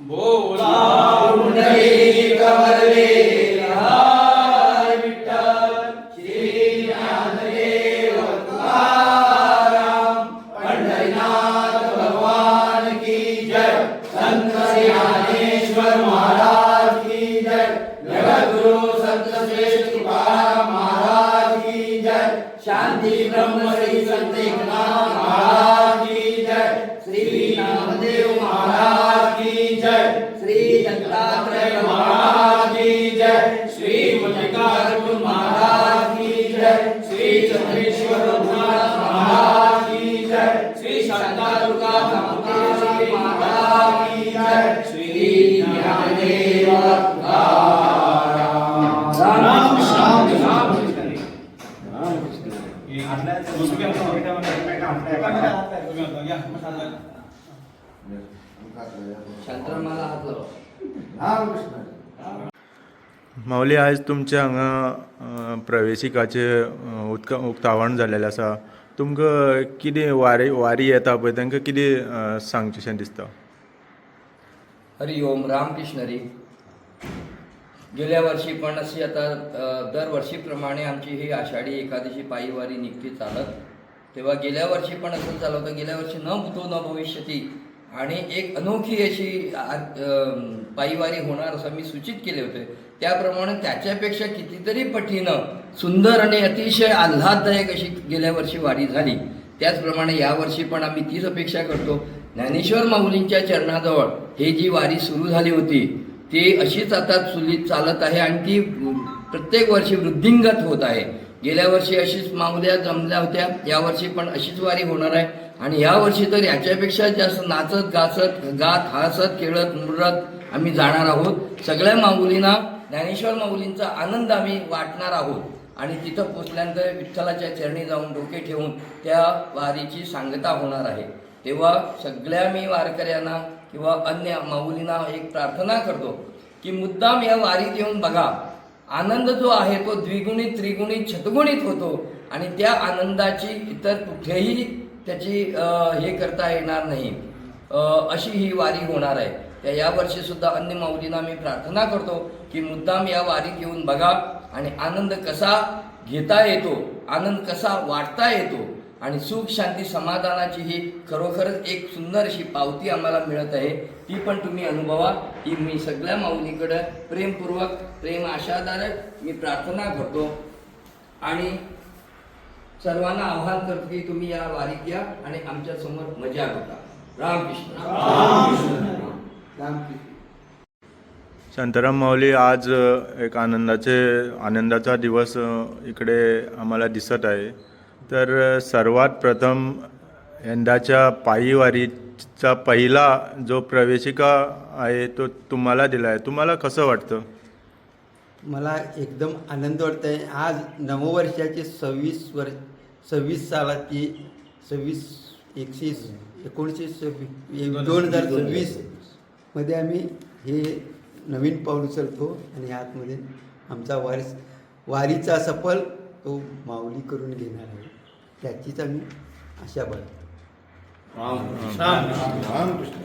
बोला पुंडलिक वरदे हरी विठ्ठल श्री ज्ञानदेव तुकाराम पंढरीनाथ भगवान की जय संत ज्ञानेश्वर महाराज की जय जगद्गुरु संत श्रेष्ठ तुकाराम महाराज की जय शांति ब्रह्म श्री संत एकनाथ महाराज की जय श्री नामदेव महाराज की जय श्री दत्तात्रेय महाराज की जय श्री मल्लिकार्जुन महाराज की जय श्री चंद्रेश्वर महाराज की जय श्री शांतादुर्गा महाराज की जय श्री ज्ञानदेव राम श्याम राम माऊली, आज तुमच्या हांगा प्रवेशिकाचे उक्तावण जाल्लेलें आसा. तुमकां कितें वारी येता पळय तांकां कितें सांगचेशें दिसता? हरि ओम रामकृष्ण हरी. गेल्या वर्षी पण अशी आता दरवर्षीप्रमाणे आमची ही आषाढी एकादशी पायी वारी निघती चालत. तेव्हा गेल्या वर्षी पण असंच झालं होतं. गेल्या वर्षी न भूतो न भविष्यती आणि एक अनोखी अशी पायीवारी होणार असं मी सूचित केले होते. त्याप्रमाणे त्याच्यापेक्षा कितीतरी पटीनं सुंदर आणि अतिशय आल्हाददायक अशी गेल्या वर्षी वारी झाली. त्याचप्रमाणे यावर्षी पण आम्ही तीच अपेक्षा करतो. ज्ञानेश्वर माऊलींच्या चरणाजवळ ही जी वारी सुरू झाली होती ती अशीच आता सुलीत चालत आहे आणि ती प्रत्येक वर्षी वृद्धिंगत होत आहे. गेल्या वर्षी अशीच माऊल्या जमल्या होत्या, यावर्षी पण अशीच वारी होणार आहे. आणि यावर्षी तर याच्यापेक्षा जास्त नाचत गात हसत खेळत मुरत आम्ही जाणार आहोत. सगळ्या माऊलींना ज्ञानेश्वर माऊलींचा आनंद आम्ही वाटणार आहोत. आणि तिथं पोचल्यानंतर विठ्ठलाच्या चरणी जाऊन डोके ठेवून त्या वारीची सांगता होणार आहे. तेव्हा सगळ्या मी वारकऱ्यांना किंवा अन्य माऊलींना एक प्रार्थना करतो की मुद्दाम या वारीत येऊन बघा. आनंद जो आहे तो द्विगुणित त्रिगुणित शतगुणित होतो आणि त्या आनंदाची इतर कुठेही त्याची हे करता येणार नाही. अशी ही वारी होणार आहे. त्या यावर्षी सुद्धा अन्य माऊलींना मी प्रार्थना करतो की मुद्दाम या वारीत येऊन बघा आणि आनंद कसा घेता येतो, आनंद कसा वाटता येतो आणि सुख शांती समाधानाची ही खरोखरच एक सुंदर अशी पावती आम्हाला मिळत आहे. ती पण तुम्ही अनुभवा ही मी सगळ्या माऊलीकडे प्रेमपूर्वक प्रेम आशादारक मी प्रार्थना करतो आणि सर्वांना आवाहन करतो की तुम्ही या वारीत या आणि आमच्या समोर मजा करा. रामकृष्ण. शांताराम माऊली, आज एक आनंदाचा दिवस इकडे आम्हाला दिसत आहे. तर सर्वात प्रथम यंदाच्या पायी वारीचा पहिला जो प्रवेशिका आहे तो तुम्हाला दिला आहे. तुम्हाला कसं वाटतं? मला एकदम आनंद वाटत आहे. आज नववर्षाची 26 सालाची 2026 मध्ये आम्ही हे नवीन पाऊल उचलतो आणि आतमध्ये आमचा वारीचा सफल तो माऊली करून घेणार आहे. त्याचीच आम्ही आशा बाळगतो. राम कृष्ण.